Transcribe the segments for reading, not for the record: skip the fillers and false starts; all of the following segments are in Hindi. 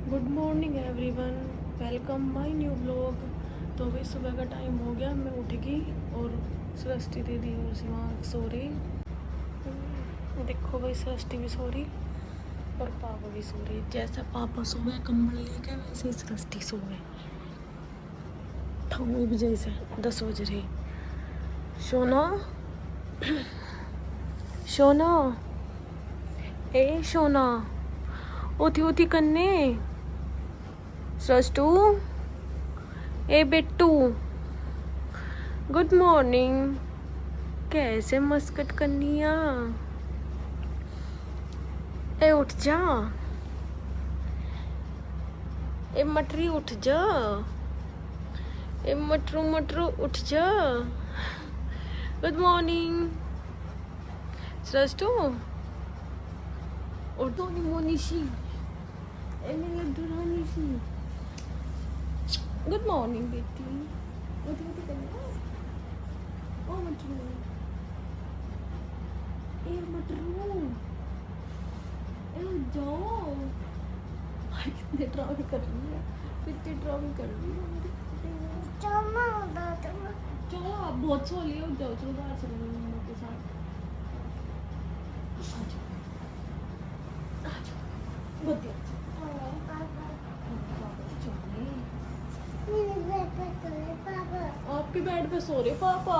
Good morning everyone, welcome my new blog. तो अभी सुबह का टाइम हो गया, मैं उठ गई और सृष्टि दीदी और शिवांग सो रही। देखो भाई, सृष्टि भी सो रही और पापा भी सो रही। जैसा पापा सुबह कंबल लेके वैसे ही सृष्टि सो गई। ठाऊ बजे से 10 बज रही। सोना सोना, ए सोना, उठी उठी कन्ने। सृष्टु, ए बिट्टू, गुड मॉर्निंग। कैसे मस्कट करनिया। ए उठ जा, ए मटरी उठ जा, ए मटरू मटरू उठ जा। गुड मॉर्निंग सृष्टु, उठ मोनी मोनीशी, ए मेरी लड्डू रानी सी। गुड मॉर्निंग बेटी, उठ उठ करना। ओ मटरू, ए मटरू, ए जाओ। भाई कितने ड्रामे कर रही है, कितने ड्रामे कर रही है। चलो आप बहुत सो लिए, जाओ चलो बाहर चलो मम्मा के साथ। आ जाओ बहुत अच्छा। आपके बेड पे सो रहे पापा।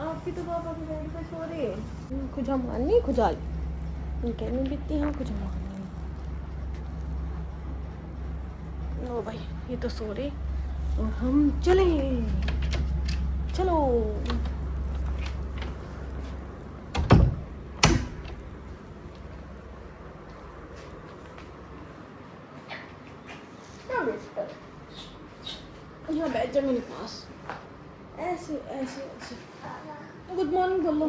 आपकी तो पापा के बेड पे सो रहे। खुजा मारनी खुजाल कहनी बीतती हैं खुजा मारनी। ओ भाई ये तो सो रहे और हम चले। चलो यहाँ बैठ जा मेरे पास, ऐसे ऐसे ऐसे। गुड मॉर्निंग बोलो।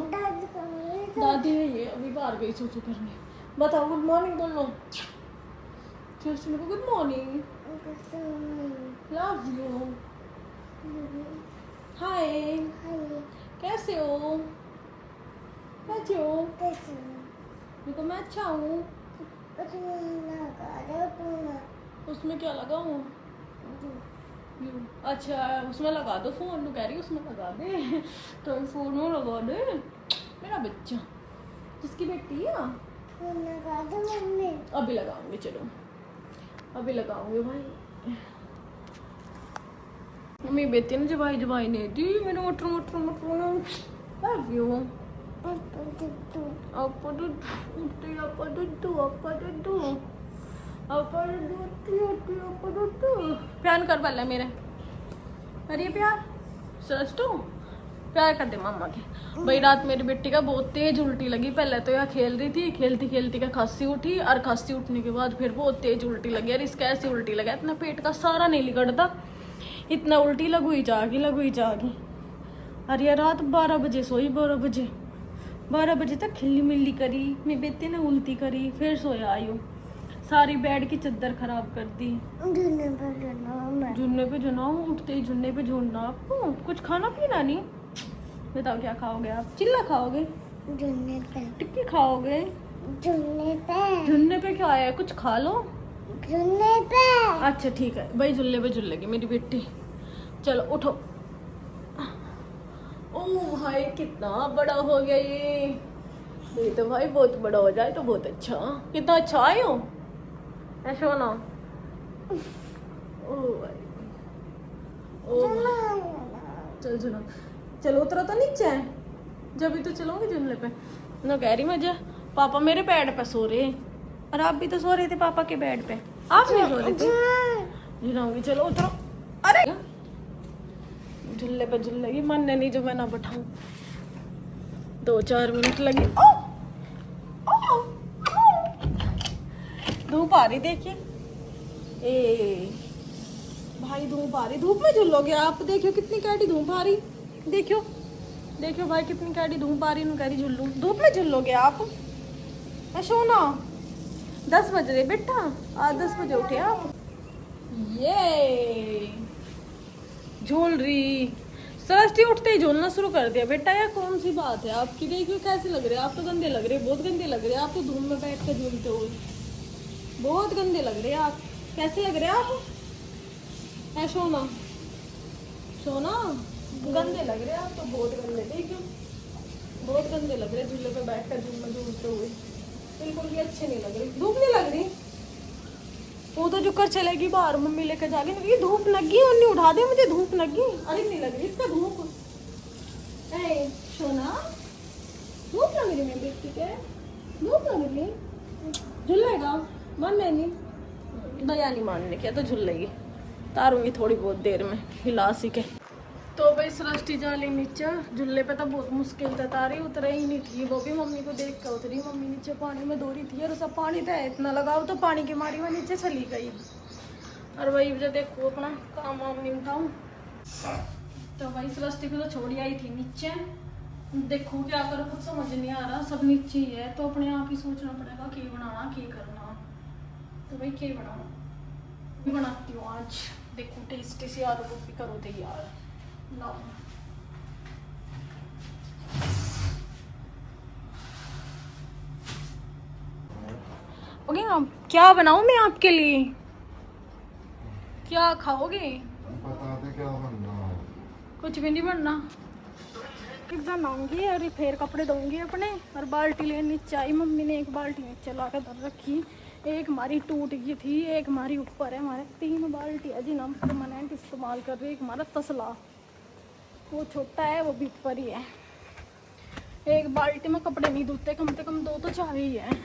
दादी है ये, अभी बाहर गई सूसू करने। बताओ गुड मॉर्निंग बोलो। चलो गुड मॉर्निंग, लव यू, हाय, कैसे हो? कैसे हो? देखो मैं अच्छा हूँ। उसमें क्या लगाऊँ? अच्छा उसमें लगा दो फोन, कह रही उसमें लगा दे। तो फोन में लगा दे मेरा बच्चा। जिसकी बेटी है अभी लगाऊंगे, चलो अभी लगाऊंगे भाई। मम्मी बेटी ने जवाई जवाई नहीं दी मेरे। Motor motor motor love you. आपा प्यार कर पहले मेरे। अरे प्यार सृष्टु, प्यार कर दे मम्मा के। भाई रात मेरी बेटी का बहुत तेज उल्टी लगी। पहले तो यह खेल रही थी, खेलती खेलती का खांसी उठी और खांसी उठने के बाद फिर बहुत तेज उल्टी लगी। और इसका ऐसी उल्टी लगा, इतना पेट का सारा नहीं लिगड़ता, इतना उल्टी लगू ही जागी। और यह रात 12 बजे सोई। 12 बजे तक खिल्ली मिल्ली करी। मेरी बेटी ने उल्टी करी, फिर सोया आयु। सारी बेड की चद्दर खराब कर दी। झुन्ने पे जुनाऊं, उठते ही झुन्ने पे झूलना। आपको कुछ खाना पीना नहीं? बताओ क्या खाओगे आप? चिल्ला खाओगे? टिक्की खाओगे? झुन्ने पे क्या आया? कुछ खा लो। अच्छा ठीक है भाई, झुल्ले पे झुल्लेगी मेरी बेटी। चलो उठो। ओ भाई कितना बड़ा हो गया ये तो भाई बहुत बड़ा हो जाए तो बहुत अच्छा। कितना अच्छा आए हो ऐसा ना। ओ भाई, ओ चल चलो चलो, उतरो तो नीचे, जब भी तो चलोगे जुमले पे ना। कह रही मजा पापा मेरे बेड पे सो रहे और आप भी तो सो रहे थे पापा के बेड पे। आप नहीं सो रहे थे? जी चलो उतरो। अरे झुल्ले पे झुल्लेगी, मानने नहीं जो मैं ना बैठाऊं। 2-4 मिनट लगी। धूप आ रही देखिए। ए भाई धूप आ रही, धूप में झुलोगे आप? देखियो कितनी कैडी धूप आ रही। देखियो भाई कितनी कैडी धूप आ रही। कह रही झुल्लू, धूप में झुलोगे आप? ऐशो ना 10 बज रहे बेटा, आज 10 बजे उठे आप। ये झूल रही सृष्टि, उठते ही झूलना शुरू कर दिया बेटा। यार कौन सी बात है आपकी? देखियो कैसे लग रहे हैं आप? तो गंदे लग रहे, बहुत गंदे लग रहे हैं आप तो धूप में बैठ कर झूलते हुए। बहुत गंदे लग रहे हैं आप। कैसे लग रहे हैं आप? है सोना, सोना गंदे लग रहे हैं आप तो, बहुत गंदे। देखो बहुत गंदे लग रहे, झूले पे बैठ कर झूलते हुए बिल्कुल भी अच्छे नहीं लग रही। धूप नहीं लग रही? वो तो जो कर चलेगी बाहर, मम्मी लेकर जाके। ये धूप लगी, उन्हें उठा दे, मुझे धूप लगी। अरे नहीं लग रही इसका धूप। ए सोना, धूप लग रही मेरी बेटी के, धूप लग रही। झूलेगा? मन नहीं, दया नहीं मानने क्या तो झूल लेगी। तारूंगी थोड़ी बहुत देर में, हिला सी के। तो भाई सृष्टि जाली नीचे झूले पे तो बहुत मुश्किल से तारी, उतरे ही नहीं थी। वो भी मम्मी को देख कर उतरी। मम्मी नीचे पानी में दौड़ी थी और सब पानी था इतना लगाओ, तो पानी की मारी में नीचे चली गई। और वही वजह देखो अपना काम वाम निपटाऊं। तो भाई सृष्टि को तो छोड़ी आई थी नीचे। देखो क्या करो, कुछ समझ नहीं आ रहा, सब नीचे ही है। तो अपने आप ही सोचना पड़ेगा क्या बनाना क्या करना। तो भाई क्या बनाऊँ, बनाती हूँ आज। देखो टेस्टी सी आलू गोभी करो तैयार। ओके, क्या बनाऊं मैं आपके लिए? क्या खाओगे? बता दे क्या बनना है। कुछ भी नहीं बनना। बनाऊंगी और फिर कपड़े धोऊंगी अपने। और बाल्टी लेने नीचे आई, मम्मी ने एक बाल्टी नीचे ला कर धर रखी। एक हमारी टूट गई थी, एक हमारी ऊपर है। हमारे 3 बाल्टी है जिन्हें हम परमानेंट इस्तेमाल कर रहे हैं। एक हमारा तसला, वो छोटा है, वो भी ऊपर ही है। एक बाल्टी में कपड़े नहीं धोते, कम से कम 2 तो चाहिए है।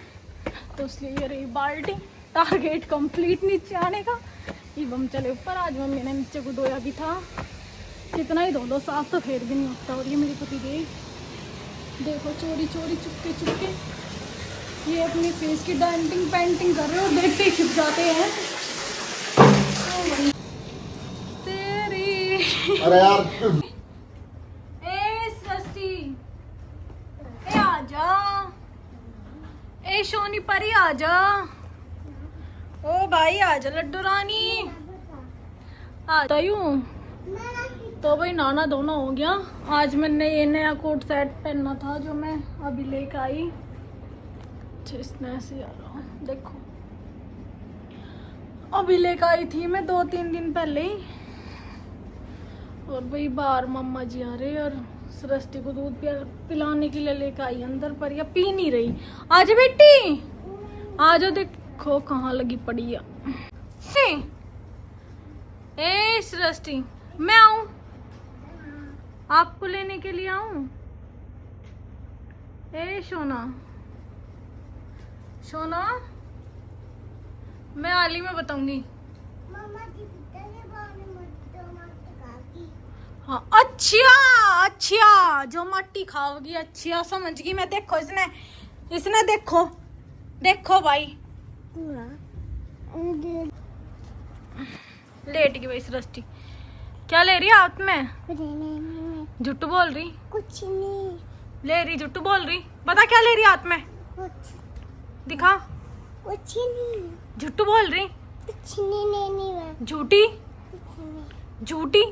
तो इसलिए ये रही बाल्टी। टारगेट कंप्लीट नीचे आने का। ये हम चले ऊपर। आज मम्मी ने नीचे को धोया भी था, कितना ही धो लो साफ तो फिर भी नहीं होता। और ये मेरी पति देव देखो चोरी चोरी चुपके चुपके ये अपनी फेस की डेंटिंग पेंटिंग कर रहे हो, देखते ही छिप जाते हैं। तेरी अरे यार ए सोनी परी आजा। ओ भाई आजा लड्डू रानी, आता यूं। तो भाई नहाना धोना हो गया। आज मैंने ये नया कोट सेट पहनना था जो मैं अभी लेकर आई। इसमें ऐसे आ रहा हूँ देखो, अभी लेकर आई थी मैं 2-3 दिन पहले ही। और भाई बाहर मम्मा जी आ रहे और सृष्टि को दूध पिलाने के लिए लेकर आई अंदर, पर या पी नहीं रही। आज बेटी आज देखो कहाँ लगी पड़ी है। ए सृष्टि, मैं आऊं आपको लेने के लिए? आऊं? ए सोना, सोना मैं आली में बताऊंगी। हाँ अच्छा अच्छा, जो मट्टी खाओगी। अच्छा समझ गई मैं। देखो इसने देखो देखो भाई लेट गई भाई सृष्टि। क्या ले रही है हाथ में? झूठ बोल रही। कुछ नहीं ले रही, झूठ बोल रही। बता क्या ले रही हाथ में? दिखा। कुछ नहीं, झूठ बोल रही। कुछ नहीं लेनी मैं। झूठी कुछ नहीं, झूठी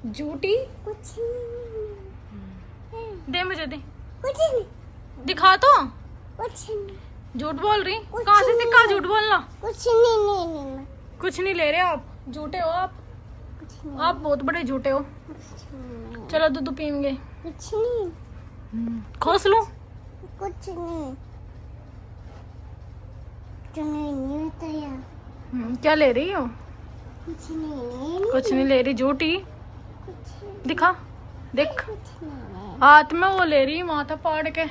झूठी। कुछ नहीं, दे मुझे, दे। कुछ नहीं, दिखा तो। कुछ नहीं, झूठ बोल रही। कुछ कहाँ से नहीं। सीखा झूठ बोलना? कुछ नहीं लेनी मैं। कुछ नहीं ले रहे आप, झूठे हो आप। कुछ नहीं, आप बहुत बड़े झूठे हो। कुछ नहीं, चलो दूध पीएंगे। कुछ नहीं, खोस लूं? कुछ नहीं, जो नहीं होता यार। क्या ले रही हो? कुछ नहीं लेनी, कुछ नहीं ले रही। झूठी। कुछ नहीं, दिखा, देख कुछ नहीं। हाथ में वो ले रही माथा पाड़ के।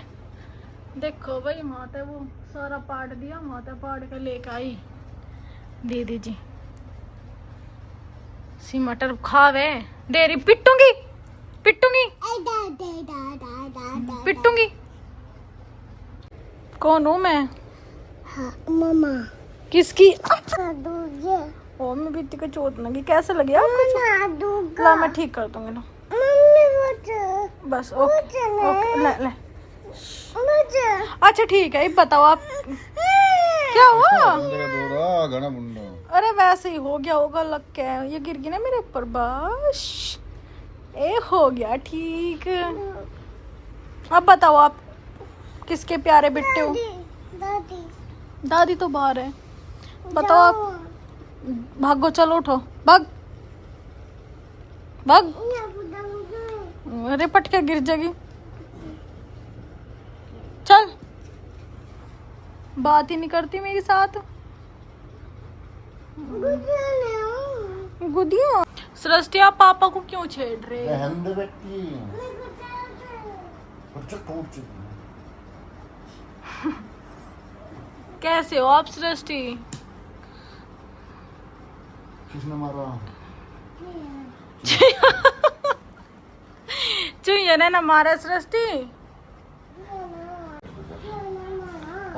देखो भाई माथा वो सारा पाड़ दिया, माथा पाड़ के लेके आई दीदी जी। सी मटर खावे दे रही। पिटूंगी पिटूंगी पिटूंगी। कौन हूँ मैं? हाँ मम्मा। किसकी? दूंगे। ओ मैं बिट्टी को चोट लगी। कैसे लगी आपको? दूंगा। ला मैं ठीक कर दूंगी ना। मम्मी मुझे। बस ओके ओके ले ले। मुझे। अच्छा ठीक है, बताओ आप क्या हुआ? घना मुंडा। अरे वैसे ही हो गया होगा, लग के ये गिर गई ना मेरे ऊपर। बस ए हो गया ठीक। अब बताओ आप किसके प्यारे बेटे हो? दादी। दादी तो बाहर है। बताओ आप। भागो, चलो उठो, भाग भाग। अरे पटके गिर जाएगी। चल, बात ही नहीं करती मेरे साथ। गुदिया। सृष्टि, आप पापा को क्यों छेड़ रहे? बहन दे बेटी बच्चा टूट चुकी है। कैसे हो आप सृष्टि? किसने मारा? चुईया ने ना मारा सृष्टि।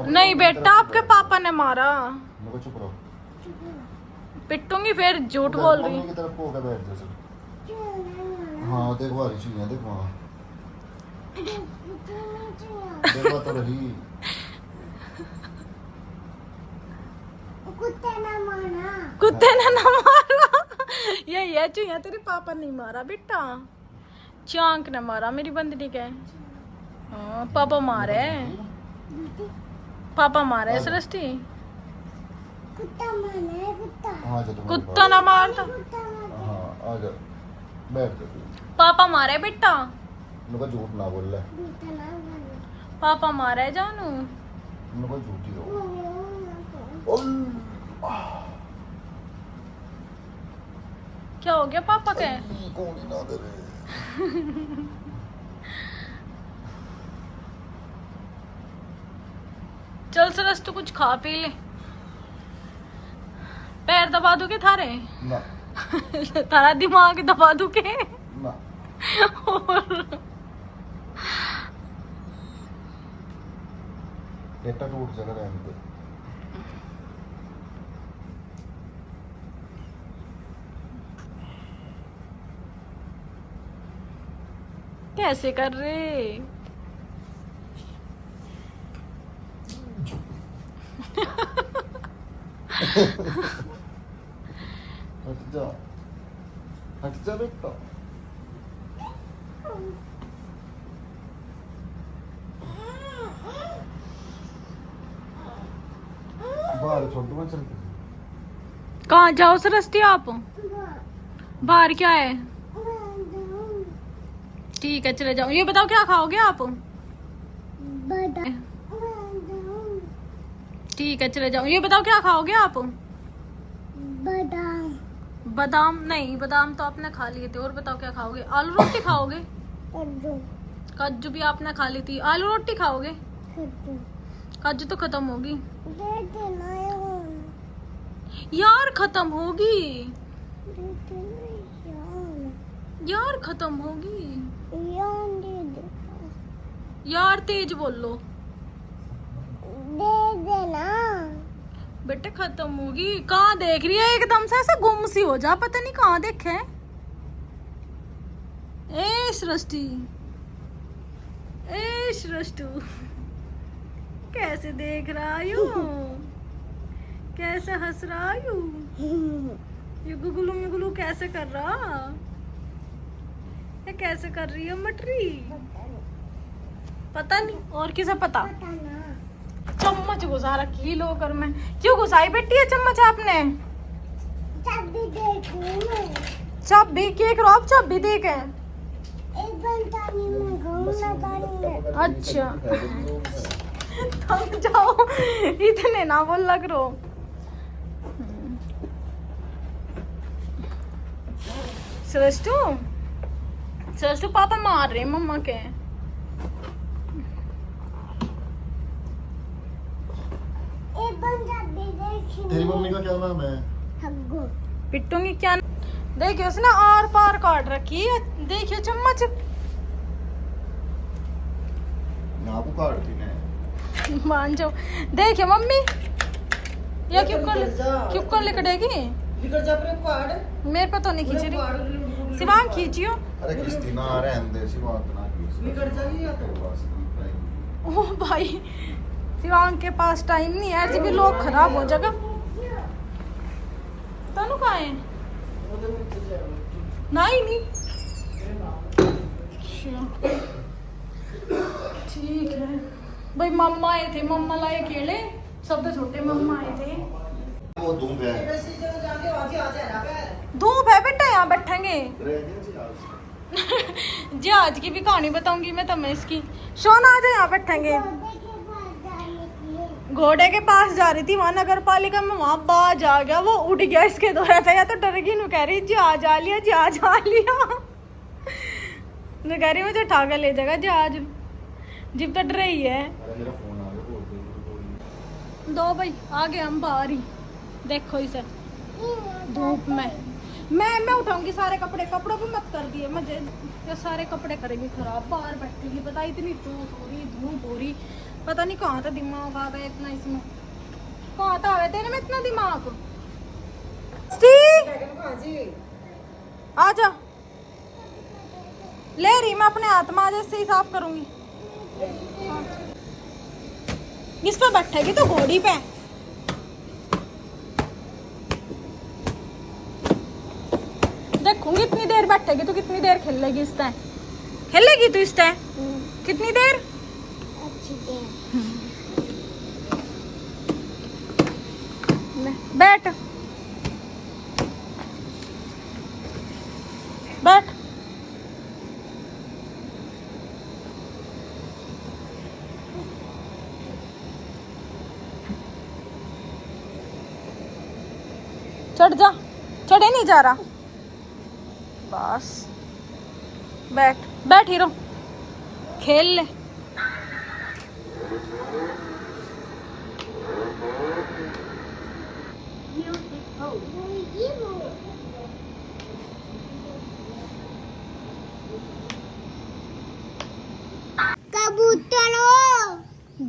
नहीं बेटा, आपके पापा ने मारा। मेरे को चुप रहो। पिटूंगी फिर, झूठ बोल रही। मम्मी की तरफ को होकर बैठ जा सब। हाँ देखो आ रही चुईया, देखो वहाँ देखो तो रही। कुत्ते ने ना मारा। यही है चुईया, तेरे पापा नहीं मारा बेटा, चांक ने मारा मेरी बंदरी के। हाँ, पापा मारे, पापा मारे सृष्टि। हाँ जा तुम। कुत्ता ना मारता। हाँ आ जा, बैठ जा। पापा मारे बेटा, मेरे को झूठ ना बोल ले। पापा मारे जानू। मेरे को झूठी हो। क्या हो गया पापा के? कौन ही ना करे। चल सरस, तू कुछ खा पी ले। पैर दबा दूं के थारे? ना तारा दिमाग दबा दूं के? ना। और बेटा टूट जाएगा रहने दे। कैसे कर रहे? हट जा बेटा। बाहर छोड़ दूंगा चल के। कहाँ जाओ सरस्ती आप? बाहर क्या है? ठीक है चले जाओ। ये बताओ क्या खाओगे आप? ठीक है चले जाओ। ये बताओ क्या खाओगे आप? बादाम। बादाम नहीं, बादाम तो आपने खा लिए थे। और बताओ क्या खाओगे? आलू रोटी खाओगे? कद्दू। काजू भी आपने खा ली थी। आलू रोटी खाओगे? कद्दू। काजू तो खत्म होगी दे देना यार, खत्म होगी दे देना यार, खत्म होगी यार दे दे यार। तेज बोल लो दे देना। बेटे, खत्म होगी। कहाँ देख रही है? एकदम से ऐसे गुम सी हो जा, पता नहीं कहाँ देखे। ए सृष्टि, ए सृष्टि, कैसे देख रहा यू? कैसे हंस रहा यू? ये गुगलू मुगलू कैसे कर रहा? ये कैसे कर रही है मटरी? पता नहीं, और किसे पता? पता ना। चम्मच घुसा रखी लोकर में। क्यों घुसाई बेटी है चम्मच आपने? चाबी देखूं मैं। चाबी केक रोब, चाबी दे के। एक घंटा में घूमना गाड़ी। अच्छा, थक जाओ, इतने ना बोल लग रो। सृष्टु, सृष्टु, पापा मार रहे मम्मा के। एक चाबी देखी। तेरी मम्मी का क्या नाम है? हग्गू। पिट्टूंगी क्या? देखियो उसने आर पार काट रखी है। देखियो चम्मच नाबू काट दी ने। मान जाओ। देखियो मम्मी, या क्यों कर लिकड़ेगी? मेरे पे तो नहीं खींच रही। शिवांग खींचियो। अरे किस्ती ना रहने दे, शिवा इतना खींच। ओ भाई, शिवांग के पास टाइम नहीं है। ऐसे भी लोग खराब हो जाएगा। तनु कहाँ है? नहीं ठीक है भाई। मम्मा आए थे, मम्मा लाए केले। सब तो छोटे मम्मा आए थे। वो धूप है। धूप है बेटा, यहाँ बैठेंगे। जहाज की भी कहानी बताऊंगी मैं तुम्हें इसकी। सोना आ जाए, यहाँ बैठेंगे। घोड़े के पास जा रही थी, वहां नगर पालिका में, वहां बाज आ गया, वो उड़ गया इसके द्वारा था, या तो डर गई। नु कह रही जहाज आ लिया, जहाज आ लिया। नु कह रही मुझे उठा कर ले जाएगा जहाज। जिप तो डर रही है। मेरा फोन आ गया, बोल दे। दो भाई आ गए हम बाहर ही। देखो इसे धूप में। मैं उठाऊंगी सारे कपड़े, कपड़ों पे मत कर दिए मुझे, ये सारे कपड़े करेंगे खराब। बाहर बैठेगी, पता इतनी धूप हो रही, धूप हो रही। पता नहीं कहाँ था दिमाग आ गया इतना इसमें। कहाँ था आवे तेरे में इतना दिमाग? आजा, ले रही मैं अपने हाथ में, आज से ही साफ करूंगी। इस पे बैठेगी तो घोड़ी पे। देखूंगी इतनी देर बैठेगी तो कितनी देर खेलेगी इस टाइम। खेलेगी तू इस टाइम कितनी देर? अच्छी देर। बैठ बैठ। चढ़ जा, चढ़े नहीं जा रहा। बस बैठ, बैठ हीरो, खेल ले। कबूतरो।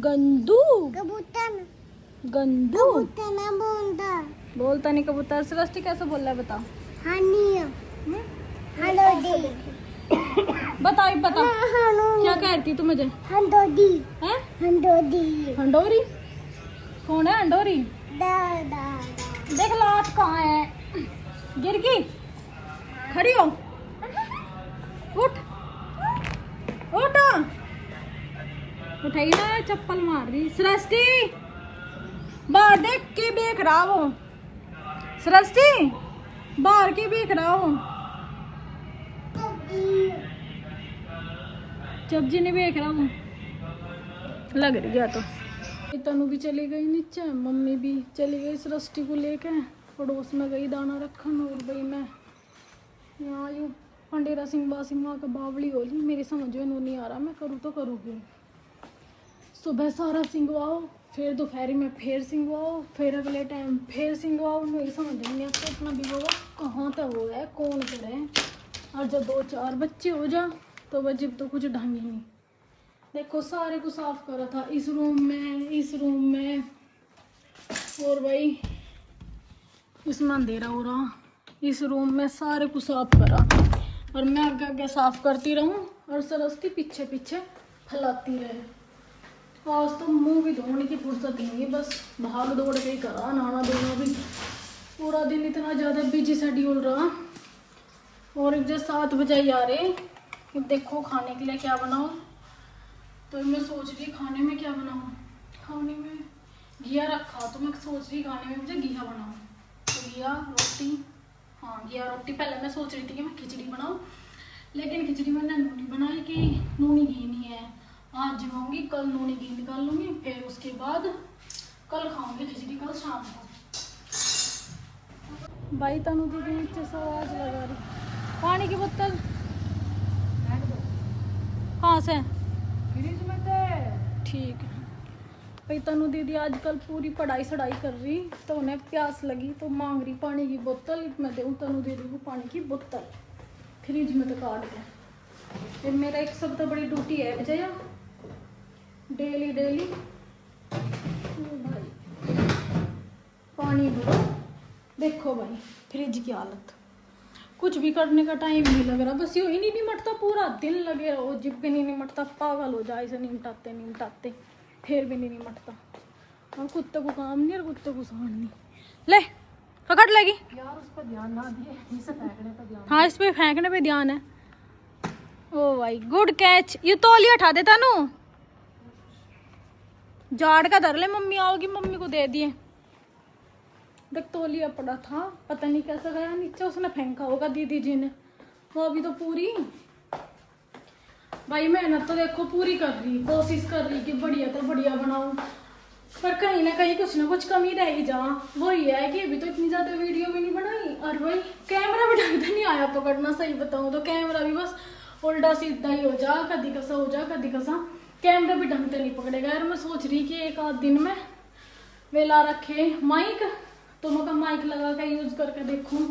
गंदू, कबूतर। गंदू कबूतर ना बोलता। बोलता नहीं कबूतर। सृष्टि कैसे बोल रहा है बता। हनी। हेलो दी। बता बता क्या कह रही थी तू मुझे? हंडोदी। हैं? हंडोदी। हंडोरी? कौन है हंडोरी? दा दा। देख लात कहाँ है? गिर गई? खड़ी हो, उठ उठ। उठाई ना, चप्पल मार रही। सृष्टि बाहर देख के देख रहा वो। सृष्टि बाहर के देख रहा हो। सब्जी नहीं देख रहा हूँ, लग रही है तो। तनु भी चली गई नीचे, मम्मी भी चली गई सृष्टि को लेके, पड़ोस में गई दाना रखन। और भाई मैं यहाँ यूँ पंडेरा सिंह बासिंह माँ का बावली हो ली। मेरी समझ में नहीं आ रहा, मैं करूँ तो करूँगी। सुबह सारा सिंगवाओ, फिर दोपहरी में फिर सिंगवाओ, फिर अगले टाइम फिर सिंगवाओ। मेरी समझ में नहीं आता इतना भिगोगा कहाँ तक हो गया, कौन करे। और जब 2-4 बच्चे हो जा तो वजब तो कुछ ढंग ही नहीं। देखो सारे को साफ करा था, इस रूम में, इस रूम में, और भाई इसमें अंधेरा हो रहा, इस रूम में सारे को साफ करा। और मैं आगे आगे साफ करती रहूं और सरस्वती पीछे पीछे फैलाती रहे। आज तो मुंह भी धोने की फुर्सत नहीं है, बस भाग दौड़ के ही करा। नहाना धोना भी पूरा दिन इतना ज़्यादा बिजी शेड्यूल रहा। और एक 7 बजे आ रहे कि देखो खाने के लिए क्या बनाओ। तो मैं सोच रही खाने में क्या बनाऊँ। खाने में घिया रखा, तो मैं सोच रही खाने में मुझे घिया बनाऊँ। तो घिया रोटी, हाँ घिया रोटी। पहले मैं सोच रही थी कि मैं खिचड़ी बनाऊँ, लेकिन खिचड़ी मैंने नूनी बनाई कि नूनी घी नहीं है। आज जमाऊँगी, कल नूनी घी निकाल लूँगी, फिर उसके बाद कल खाऊँगी खिचड़ी, कल शाम को। भाई तनु दीदी नीचे से आवाज़ लगा रही। पानी की बोतल कहाँ से? फ्रिज में थे। ठीक है भाई। तनु दीदी आजकल पूरी पढ़ाई सढ़ाई कर रही, तो उन्हें प्यास लगी तो मांग रही पानी की बोतल। मैं दूँ तनु दीदी को पानी की बोतल, फ्रिज में तो काट के। फिर मेरा एक सबसे बड़ी ड्यूटी है विजया, डेली डेली भाई पानी भरो। देखो भाई फ्रिज की हालत, कुछ भी करने का टाइम नहीं लग रहा। बस यूँ ही नहीं निमटता, पूरा दिन लगे रहो, जिप भी नहीं निमटता। पागल हो जाए इसे निमटाते फिर भी नहीं निमटता। और कुत्ते को काम नहीं और कुत्ते को सहन नहीं। ले पकड़ लेगी यार, उस पर ध्यान ना दिए, इसे फेंकने पर ध्यान। हाँ इस पे फेंकने पे ध्यान है। ओ भाई गुड कैच। ये तौलिया उठा देता नु, जाड़ का धर ले, मम्मी आओगी मम्मी को दे दिए। देख तौलिया पड़ा था, पता नहीं कैसा गया नीचे, उसने फेंका होगा दीदी जी ने। वो अभी तो पूरी भाई मेहनत तो देखो पूरी कर रही, कोशिश कर रही कि बढ़िया तो बढ़िया बनाऊं, पर कहीं ना कहीं कुछ ना कुछ कमी रह ही जा। वो ही है कि अभी तो इतनी ज्यादा वीडियो भी नहीं बनाई, और भाई कैमरा भी ढंग से नहीं आया पकड़ना, सही बताऊं तो कैमरा भी बस उल्टा सीधा ही हो जा, कभी कसा हो जा कभी कसा, कैमरा भी ढंग से नहीं पकड़ेगा यार। मैं सोच रही कि एक आध दिन में वेला रखे माइक, दोनों का माइक लगा के यूज करके देखूं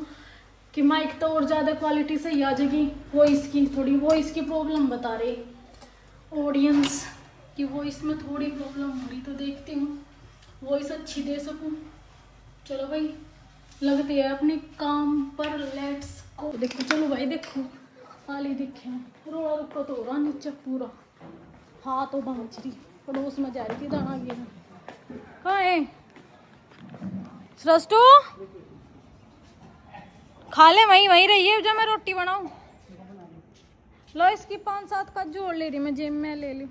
कि माइक तो और ज़्यादा क्वालिटी सही आ जाएगी। वॉइस की थोड़ी वॉइस की प्रॉब्लम बता रही ऑडियंस कि वॉइस में थोड़ी प्रॉब्लम हो रही, तो देखती हूँ वॉइस अच्छी दे सकूँ। चलो भाई लगते है अपने काम पर, लेट्स को। देखो चलो भाई देखो आली दिखे रोड़ा रुका तो हो रहा नीचे पूरा, हाथ तो बाँच रही, पड़ोस में जा रही थी दाना गिरा। कहाँ है सृष्टु? खा ले, वहीं वहीं रहिए जब मैं रोटी बनाऊं। लो इसकी 5-7 का जोड़ ले रही मैं, जेब में ले ली,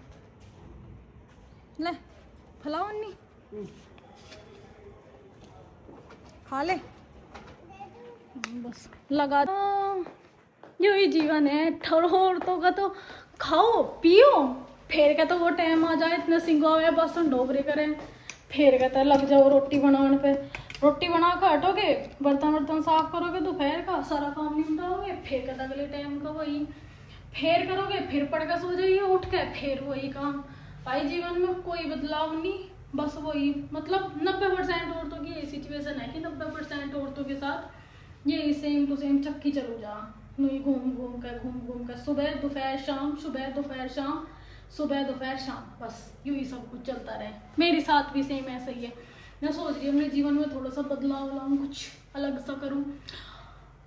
ले फलाओ नहीं खा ले बस लगा। यू ही जीवन है, औरतों का तो खाओ पियो, फिर कहते वो टाइम आ जाए इतने सिंगा हुए बसन डोबरे करें, फिर कहते लग जाओ रोटी बनाने पे। रोटी बना कर हटोगे, बर्तन वर्तन साफ करोगे, दोपहर का सारा काम निपटाओगे, फिर कहता अगले टाइम का वही फिर करोगे, फिर पढ़ कर सो जाइए उठ के, फिर वही काम। भाई जीवन में कोई बदलाव नहीं, बस वही, मतलब 90% औरतों की यही सिचुएशन है कि 90% औरतों के साथ यही सेम टू सेम चक्की चलो जा, नहीं घूम घूम कर सुबह दोपहर शाम, सुबह दोपहर शाम, सुबह दोपहर शाम, बस यूं ही सब कुछ चलता रहे। मेरे साथ भी सेम ऐसा ही है। मैं सोच रही हूँ अपने जीवन में थोड़ा सा बदलाव लाऊं, कुछ अलग सा करूं।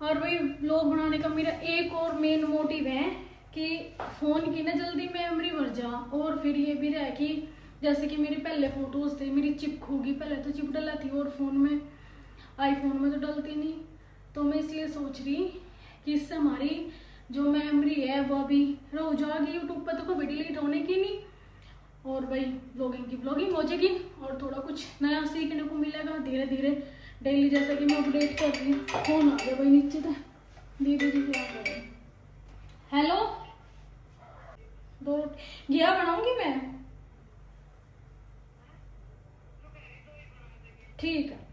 और भाई व्लॉग बनाने का मेरा एक और मेन मोटिव है कि फ़ोन की ना जल्दी मेमोरी भर जा, और फिर ये भी रहा कि जैसे कि मेरे पहले फोटोज थे, मेरी चिप होगी, पहले तो चिप डला थी और फ़ोन में, आईफोन में तो डलती नहीं, तो मैं इसलिए सोच रही कि इससे हमारी जो मेमोरी है वो अभी रह जाएगी, यूट्यूब पर तो कभी डिलीट होने की नहीं, और भाई ब्लॉगिंग की ब्लॉगिंग हो जाएगी, और थोड़ा कुछ नया सीखने को मिलेगा धीरे धीरे डेली, जैसे कि मैं अपडेट कर रही हूँ। फोन आ गया भाई नीचे से, दीदी जी क्या कर रहे हैं। हेलो, 2 घिया बनाऊंगी मैं, ठीक है।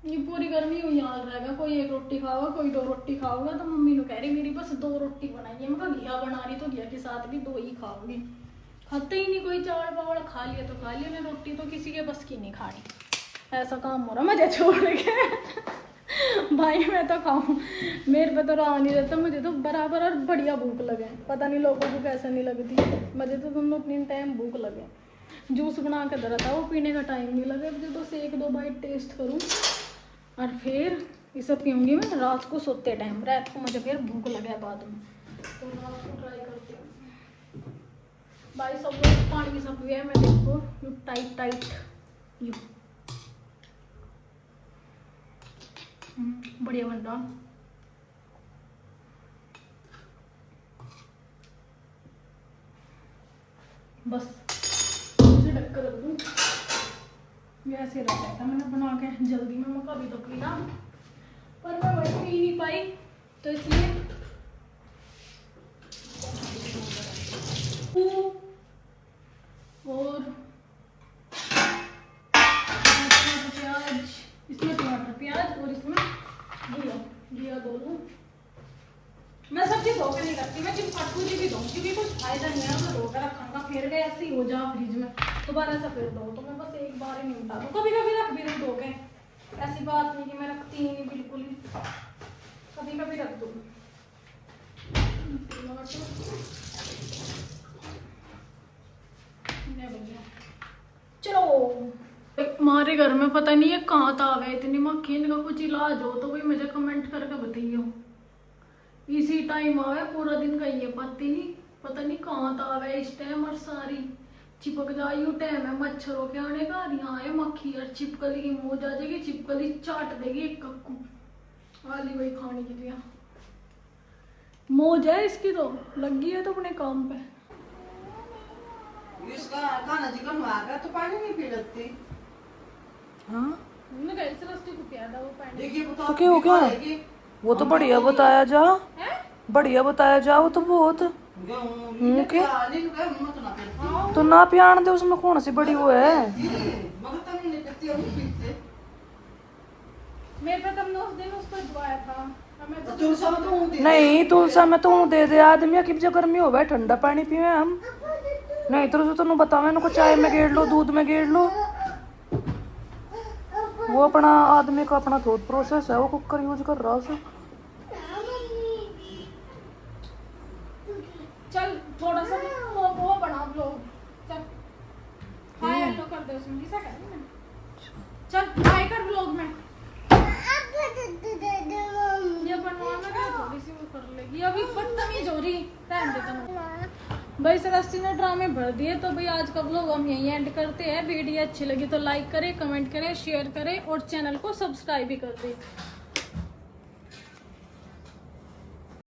ये पूरी गर्मी हुई हाल रहेगा, कोई एक रोटी खाओगा कोई 2 रोटी खाओगा, तो मम्मी लोग कह रही मेरी बस 2 रोटी बनाइए। मैं कहा घिया बना रही तो घिया के साथ भी 2 ही खाओगी, खाते ही नहीं कोई, चावल पावड़ खा लिया तो खा लिया, मैं रोटी तो किसी के बस की नहीं खानी, ऐसा काम हो रहा मुझे छोड़ के। भाई मैं तो खाऊं, मेरे पे तो रहा नहीं रहता, मुझे तो बराबर और बढ़िया भूख लगे, पता नहीं लोगों को कैसे नहीं लगती, मुझे तो दोनों 3 टाइम भूख लगे। जूस बना के धरा था, वो पीने का टाइम नहीं लगे, मुझे तो से 1-2 बाइट टेस्ट करूँ और फिर इसे पीऊँगी मैं रात को सोते टाइम, रात को मुझे फिर भूख लगे बाद में, तो रात को ट्राई करती हूँ। भाई सब लोग पानी सब पिया है, मैं देखो यू टाइट यू बढ़िया बन रहा। बस इसे ढक कर रख दूँ, वैसे रखा था मैंने बना के जल्दी में, मैं कभी तो पीना, पर मैं वही पी नहीं पाई, तो इसलिए और टमाटर प्याज, इसमें टमाटर प्याज और इसमें घिया दो लूँ। मैं सब्जी धो के नहीं रखती, मैं चिपकू जी भी दूँ, क्योंकि कुछ फायदा नहीं है मैं धो के रखने का, फिर गए ऐसे ही हो जा फ्रिज में दोबारा से फिर दो, तो मैं बस एक बार ही निपटा दूँ, कभी कभी रख भी नहीं धो के, ऐसी बात नहीं कि मैं रखती ही नहीं बिल्कुल ही, कभी कभी रख दूँ। चलो हमारे घर में पता नहीं है कहाँ था आवे इतनी मक्खी, इनका कुछ इलाज हो तो भाई मुझे कमेंट करके बताइए। इसी टाइम आवे पूरा दिन का ये पता नहीं कहाँ था आवे इस टाइम, और सारी चिपक जाई टाइम है मच्छरों के आने का, यहाँ है मक्खी और चिपकली की मौज आ जाएगी, चिपकली चाट देगी एक कक्कू वाली वही खाने की दिया मौज है इसकी, तो लगी है तो अपने काम पे। इसका गाना जी बनवा कर तो पानी नहीं पी लगती। हाँ हमने कहा इस रस्ते को पिया था वो पानी। देखिए बताओ तो क्या हो गया? खाएगी? वो तो बढ़िया बताया जा, हैं? बढ़िया बताया जा, वो तो बहुत गेहूं क्या? पानी का मत ना पीती। तो ना पियान दे, उसमें कौन सी बड़ी वो है। मगर तुम नहीं पीती हम पीते। मेरे पे तुमने उस दिन उस पर दुआया था हमें तो तुम सब तो होती नहीं तुलसा में तू दे दे आदमी की जब गर्मी हो गए ठंडा पानी पीवे हम। नहीं तो तुम बताओ इनको चाय में गेड़ लो, दूध में गेड़ लो। वो अपना आदमी का अपना थोट प्रोसेस है, वो कुकर यूज कर रहा है। चल थोड़ा सा वो बना ब्लॉग। चल हाय हेलो कर दे उसमें किसा कर ना। चल हाय कर ब्लॉग में। ये बनवाना क्या थोड़ी सी वो कर लेगी अभी बदतमीज हो रही। टाइम दे तुम भाई सरस्ती ने ड्रामे भर दिए। तो भाई आज का व्लॉग हम यहीं एंड करते हैं। वीडियो अच्छी लगी तो लाइक करें, कमेंट करें, शेयर करें और चैनल को सब्सक्राइब भी कर दें।